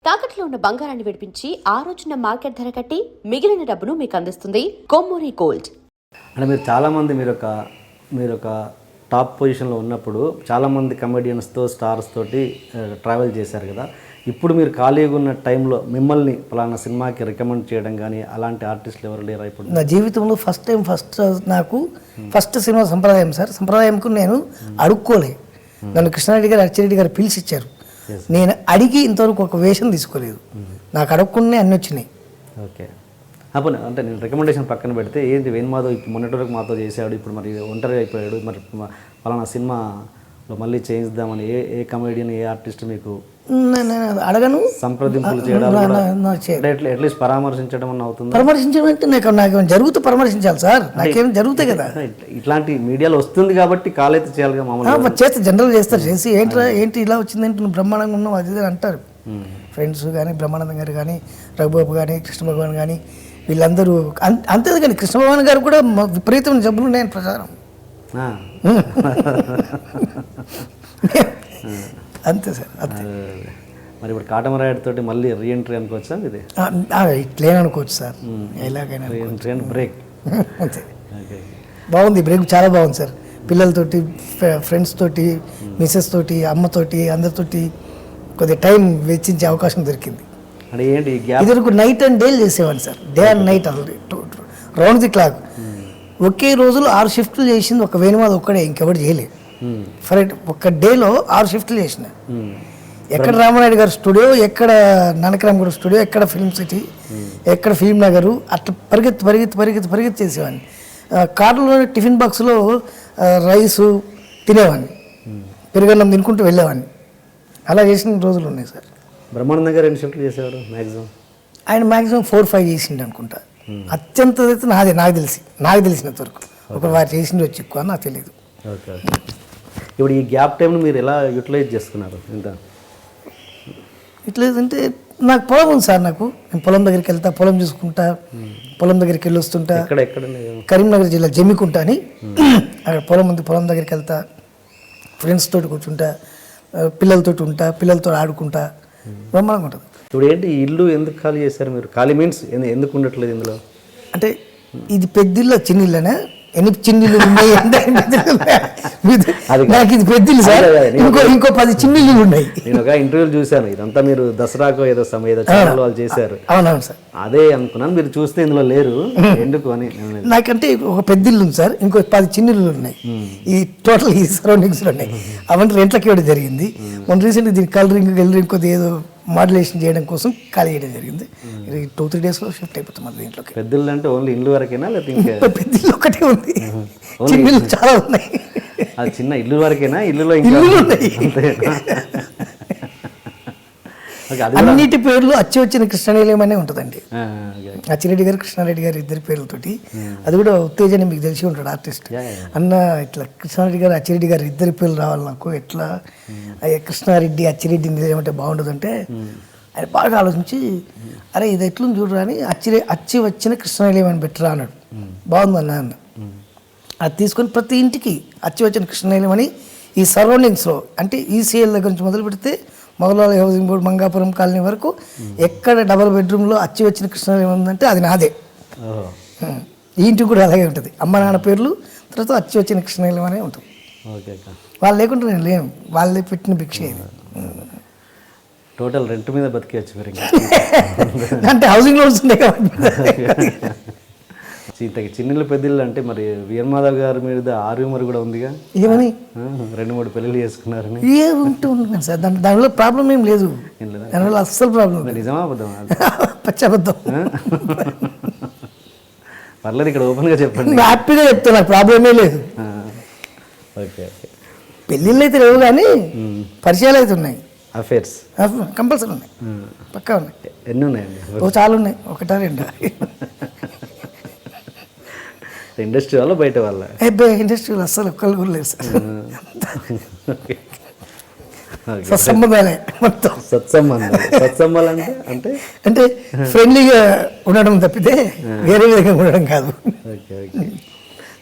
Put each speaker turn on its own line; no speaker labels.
తాకట్లో ఉన్న బంగారాన్ని విడిపించి ఆ రోజున మార్కెట్ ధర కట్టి మిగిలిన డబ్బును మీకు అందిస్తుంది కొమ్మూరి గోల్డ్.
అంటే మీరు చాలామంది మీరు ఒక టాప్ పొజిషన్లో ఉన్నప్పుడు చాలామంది కమెడియన్స్తో స్టార్స్ తోటి ట్రావెల్ చేశారు కదా. ఇప్పుడు మీరు ఖాళీగా ఉన్న టైంలో మిమ్మల్ని పలానా సినిమాకి రికమెండ్ చేయడం కానీ అలాంటి ఆర్టిస్టులు ఎవరు లేరా ఇప్పుడు?
నా జీవితంలో నాకు ఫస్ట్ సినిమా సంప్రదాయం సార్. సంప్రదాయంకు నేను అడుక్కోలే. నన్ను కృష్ణారెడ్డి గారు అచ్చిరెడ్డి గారు పిలిచిచ్చారు. నేను అడిగి ఇంతవరకు ఒక వేషం తీసుకోలేదు. నాకు అడగకుండా అన్నీ వచ్చినాయి.
ఓకే, అప్పుడు అంటే నేను రికమెండేషన్ పక్కన పెడితే ఏంటి వేణుమాధవ్ ఇప్పుడు మొన్నటి వరకు మాతో చేశాడు, ఇప్పుడు మరి ఒంటరి అయిపోయాడు, మరి పలానా సినిమాలో మళ్ళీ చేయిద్దామని ఏ కమెడియన్ ఏ ఆర్టిస్ట్ మీకు
అడగను,
సంప్రదింపులు చేయడం అట్లీస్ట్ పరామర్శించడం అన్న అవుతుంది?
పరామర్శించడం అంటే నాకు జరుగుతూ పరామర్శించాలి సార్. నాకేం జరుగుతాయి కదా.
ఇట్లాంటి మీడియాలో వస్తుంది కాబట్టి కాల్ అయితే చేయాలిగా. మామూలుగా
చేస్తే జనరల్ చేస్తారు. చేసి ఏంటి ఇలా వచ్చిందంటే నువ్వు బ్రహ్మాండంగా ఉన్నావు అది అంటారు. ఫ్రెండ్స్ కానీ బ్రహ్మానందం గారు కానీ రఘుబాబు కానీ కృష్ణ భగవాన్ కానీ వీళ్ళందరూ అంతే. కానీ కృష్ణ భగవాన్ గారు కూడా విపరీతమైన జబ్బులు ఉన్నాయని ప్రచారం. అంతే సార్. అంతే.
మరి ఇప్పుడు కాటమరాయుడు తోటి మళ్ళీ రీఎంట్రీ అనుకోవచ్చా? ఇది
ఇట్లేని అనుకోవచ్చు సార్. ఎలాగైనా
బ్రేక్
అంతే. బాగుంది, బ్రేక్ చాలా బాగుంది సార్. పిల్లలతోటి, ఫ్రెండ్స్ తోటి, మిసెస్ తోటి, అమ్మతోటి, అందరితోటి కొద్దిగా టైం వెచ్చించే అవకాశం దొరికింది.
అంటే ఏంటి
ఇదివరకు నైట్ అండ్ డే చేసేవాడిని సార్. Day and night round the clock. ఒకే రోజులో 6 షిఫ్ట్లు చేసింది ఒక వేణుమాధవ్ ఒక్కడే, ఇంకెవరు చేయలేదు. ఫర్ ఒక డేలో 6 షిఫ్ట్లు చేసిన. ఎక్కడ రామానాయుడు గారు స్టూడియో, ఎక్కడ నానకరామ్ గారు స్టూడియో, ఎక్కడ ఫిల్మ్ సిటీ, ఎక్కడ ఫిల్మ్ నగరు, అట్లా పరిగెత్తి చేసేవాడిని. కార్లో టిఫిన్ బాక్స్లో రైసు తినేవాడిని, పెరుగన్నం తినుకుంటూ వెళ్ళేవాడిని. అలా చేసిన రోజులు ఉన్నాయి సార్.
బ్రహ్మానందం గారు 2 షిఫ్ట్లు చేసేవారు మ్యాక్సిమం.
ఆయన మ్యాక్సిమం 4-5 చేసిండు అనుకుంటా. అత్యంత అయితే నాకు తెలిసినంత వరకు. ఒక వారు చేసింది వచ్చి ఎక్కువ నాకు తెలియదు.
ఓకే, ఇప్పుడు ఈ గ్యాప్ టైంను మీరు ఎలా యూటిలైజ్ చేసుకున్నారు?
ఇట్లేదంటే నాకు పొలం ఉంది సార్. నేను పొలం దగ్గరికి వెళ్తా, పొలం చూసుకుంటా, పొలం దగ్గరికి వెళ్ళి వస్తుంటా. కరీంనగర్ జిల్లా జమ్మికుంట అని అక్కడ పొలం ఉంది. పొలం దగ్గరికి వెళ్తా, ఫ్రెండ్స్ తోటి కూర్చుంటా, పిల్లలతో ఉంటా, పిల్లలతో ఆడుకుంటా, బ్రహ్మాండంగా ఉంటుంది.
ఇప్పుడు ఏంటి ఇల్లు ఎందుకు ఖాళీ చేశారు మీరు? ఖాళీ మీన్స్ ఎందుకు ఉండట్లేదు ఇందులో?
అంటే ఇది పెద్దిల్లు చిన్న ఇల్లునే. ఎన్ని చిన్నిళ్ళు ఉన్నాయి? నాకు ఇది పెద్దిల్లు సార్. ఇంకో 10 చిన్నిళ్ళు ఉన్నాయి.
నేను ఒక ఇంటర్వ్యూలు చూశాను, ఇదంతా మీరు దసరాకు ఏదో ఛానల్ వాళ్ళు చేశారు.
అవునవును సార్.
అదే అనుకున్నాను, మీరు చూస్తే ఇందులో లేరు ఎందుకు అని.
నాకంటే ఒక పెద్దిల్లు ఉంది సార్, ఇంకో 10 చిన్నిళ్ళు ఉన్నాయి. ఈ టోటల్ ఈ సరౌండింగ్స్ లో ఉన్నాయి. అవన్నీ రెంట్లకి ఇవ్వడం జరిగింది. మొన్న రీసెంట్గా దీనికి కలరింగ్ కొద్దిగా ఏదో మాడ్యులేషన్ చేయడం కోసం ఖాళీ చేయడం జరిగింది. 2-3 డేస్లో షిఫ్ట్ అయిపోతాం మరి దీంట్లోకి.
పెద్దిల్లు అంటే ఓన్లీ ఇల్లు వరకేనా లేకపోతే
పెద్దిల్లు ఒకటే ఉంది? చిన్న చాలా ఉన్నాయి.
అది చిన్న ఇల్లు వరకేనా? ఇల్లులో
అన్నిటి పేర్లు అచ్చి వచ్చిన కృష్ణనిలయం అనే ఉంటుందండి. అచ్చిరెడ్డి గారు కృష్ణారెడ్డి గారు ఇద్దరి పేర్లతోటి. అది కూడా ఉత్తేజాన్ని మీకు తెలిసి ఉంటాడు ఆర్టిస్ట్ అన్న. ఇట్లా కృష్ణారెడ్డి గారు అచ్చిరెడ్డి గారు ఇద్దరి పేర్లు రావాలి నాకు. ఎట్లా కృష్ణారెడ్డి అచ్చిరెడ్డి ఏమంటే బాగుండదు అంటే ఆయన బాగా ఆలోచించి, అరే ఇది ఎట్లుంది చూడరా అని అచ్చి వచ్చిన కృష్ణనిలయం అని పెట్టరా అన్నాడు. బాగుందన్న అన్న. అది తీసుకొని ప్రతి ఇంటికి అచ్చి వచ్చిన కృష్ణనిలయం అని ఈ సరౌండింగ్స్లో అంటే ఈసీఎల్ దగ్గర నుంచి మొదలు పెడితే మొగలాల హౌసింగ్ బోర్డు మంగాపురం కాలనీ వరకు ఎక్కడ డబల్ బెడ్రూమ్లో అచ్చి వచ్చిన కృష్ణనిలయం ఉందంటే అది నాదే. ఈ ఇంటికి కూడా అలాగే ఉంటుంది. అమ్మ నాన్న పేర్లు తర్వాత అచ్చి వచ్చిన కృష్ణనిలయం అనే ఉంటుంది. వాళ్ళు లేకుండా నేను లేను, వాళ్ళే పెట్టిన భిక్ష ఇది.
టోటల్ రెంట్ మీద బతికేయచ్చు మీరు.
అంటే హౌసింగ్ లోన్స్ ఉండే కాబట్టి.
చిన్నలు పెద్దలు అంటే మరి వీరమాధవ్ గారి మీద ఆర్యూమర్ కూడా ఉందిగా,
ఏమని
2-3 పెళ్ళిళ్ళు చేసుకున్నారని.
ఏముంటుంది సార్, దానిలో ప్రాబ్లం ఏం లేదు. దానివల్ల అస్సలు ప్రాబ్లం.
నిజమా అబద్ధం?
పచ్చబద్ధం.
పర్లేదు, ఇక్కడ ఓపెన్గా చెప్పండి.
హ్యాపీగా చెప్తా, నాకు ప్రాబ్లమే లేదు.
Okay okay.
పెళ్ళిళ్ళు అయితే లేవు కానీ పరిచయాలు అయితే ఉన్నాయి.
అఫేర్స్
కంపల్సరీ ఉన్నాయి, పక్కా ఉన్నాయి.
ఎన్ని ఉన్నాయండి?
చాలా ఉన్నాయి, 1-2.
ఇండస్ట్రీ వల్ల బయట వాళ్ళ?
ఇండస్ట్రీలో అస్సలు ఒక్కళ్ళు కూడా లేదు సార్. సత్సంబంధాలే మొత్తం.
సత్సంబంధాలు అంటే
అంటే ఫ్రెండ్లీగా ఉండడం తప్పితే వేరే విధంగా ఉండడం కాదు.
Okay okay.